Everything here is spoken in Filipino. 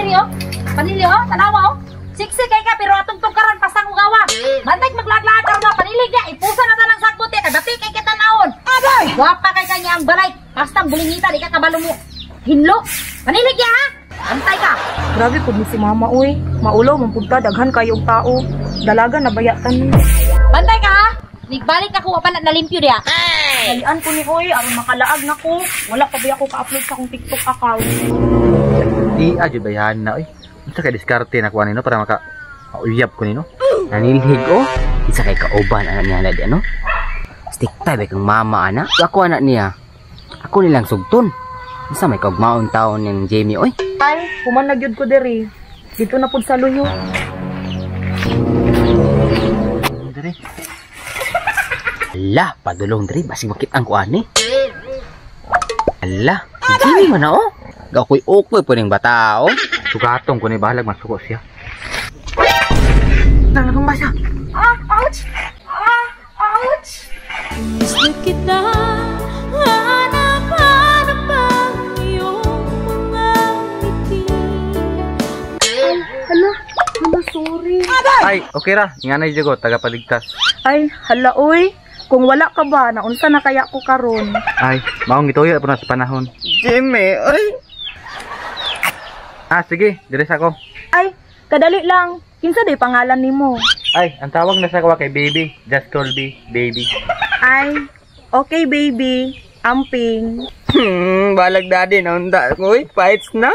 diri oh. Panili oh, tanawa oh. Siksi kay ka pero atong tungkaran pasang ugawa. Bantay magladlaad karon na panilig ya, ipusa na tanang sagbot kay dati kay kita naon. Agay. Guwapa kay kanya ang balay. Basta bulingita di ka kabalo mo. Hinlo. Panilig ya ha. Bantay ka. Grabe pud ni si mama uy. Maulaw man pud ka daghan kayong tao. Dalaga na bayatan ni. Bantay ka ha. Nigbalik ako pa na nalimpyo diha. Dalian ko ni uy, aron makalaag na ko. Wala pa ba ako ka-upload sa akong TikTok account. Di aja bayahan na oy. Unsa kay diskarte na kuha nino para maka mauyab ko nino. Nanilhig oh. Isa kay kauban anak niya na di ano. Stick tay kang mama ana. Ako anak niya. Ako nilang sugton. Isa may kaugmaon taon ng Jamie oy. Ay, human na gyud ko diri. Dito na pud sa luyo. Diri. Ala, padulong diri basig makit ang kuan ni. Ala, Jamie man na oh. Gakoy okay po ning bata oh. Sugatong ko ni bahalag masuko siya. Nalakang ba siya? Ouch! Ouch! Gusto kita, hanap-hanap ang iyong mga ngiti. Hala, sorry. Ay, okay ra. Nga na yung tagapaligtas. Ay, hala uy. Kung wala ka ba, naunsa na kaya ko karon? Ay, maong gituyo po na sa panahon. Jimmy, ay! Sige, diris ako. Ay, kadali lang. Kinsa day pangalan nimo? Ay, ang tawag na sa kawa kay baby. Just call me baby. Ay, okay baby. Amping. Balag daddy, naunta ko. Fights na?